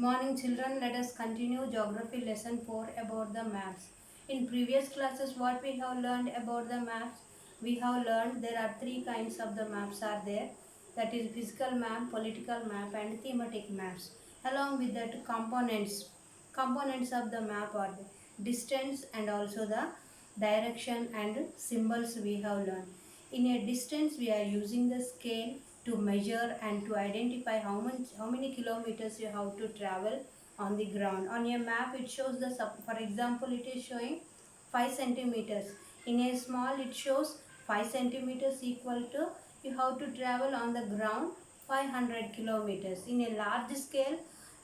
morning children, let us continue geography lesson 4 about the maps. In previous classes what we have learned about the maps? We have learned there are three kinds of the maps are there. That is physical map, political map and thematic maps. Along with that components of the map are the distance and also the direction and symbols we have learned. In a distance we are using the scale to measure and to identify how many kilometers you have to travel on the ground. On a map it shows the for example it is showing 5 centimeters. In a small it shows 5 centimeters equal to you have to travel on the ground 500 kilometers. In a large scale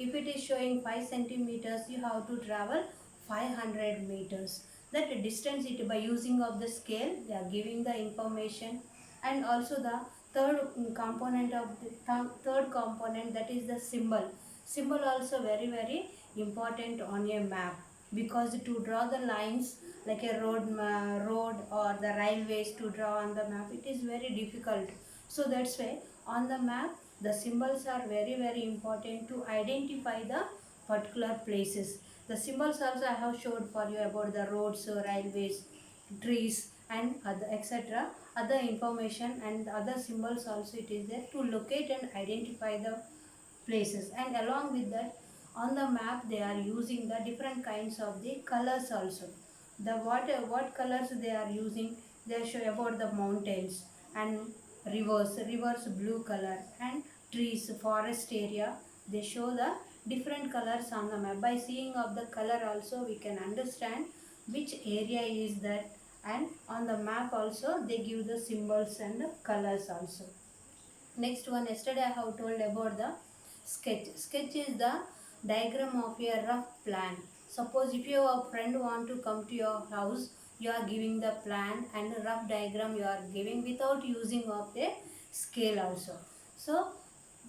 if it is showing 5 centimeters you have to travel 500 meters. That distance it by using of the scale they are giving the information. And also the third component, that is the symbol also very important on a map, because to draw the lines like a road or the railways to draw on the map it is very difficult. So that's why on the map the symbols are very important to identify the particular places. The symbols also I have showed for you about the roads, railways, trees and other etc. Other information and other symbols also it is there to locate and identify the places. And along with that on the map they are using the different kinds of the colors also. The what colors they are using, they show about the mountains and rivers blue color, and trees forest area, they show the different colors on the map. By seeing of the color also we can understand which area is that, and on the map also they give the symbols and the colors also. Next one, yesterday I have told about the sketch. Sketch is the diagram of a rough plan. Suppose if your friend want to come to your house, you are giving the plan and a rough diagram you are giving without using of a scale also. So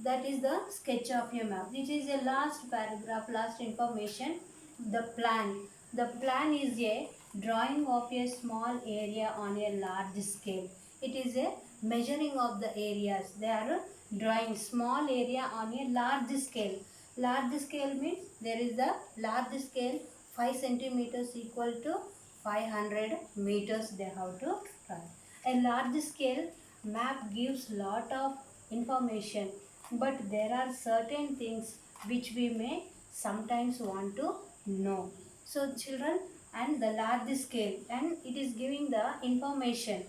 that is the sketch of a map. This is a last paragraph, last information. The plan. The plan is a drawing of a small area on a large scale. It is a measuring of the areas. They are drawing small area on a large scale. Large scale means there is a large scale 5 centimeters equal to 500 meters they have to try. A large scale map gives lot of information, but there are certain things which we may sometimes want to know. So children, and the large scale and it is giving the information,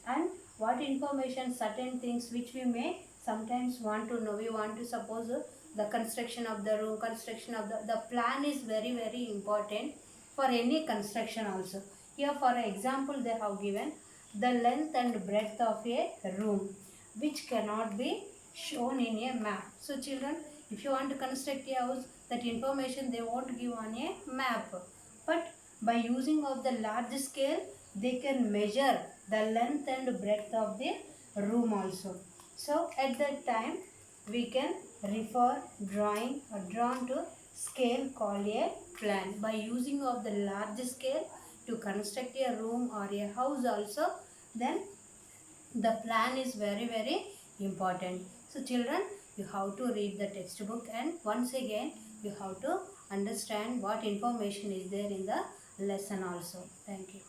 and what information, certain things which we may sometimes want to know. We want to suppose the construction of the room, construction of the plan is very important for any construction also. Here for example they have given the length and breadth of a room which cannot be shown in a map. So children, if you want to construct a house, that information they won't give on a map, but by using of the large scale they can measure the length and breadth of the room also. So at that time we can refer drawing or drawn to scale called a plan. By using of the large scale to construct a room or a house also, then the plan is very important. So children, you have to read the textbook, and once again you have to understand what information is there in the lesson also. Thank you.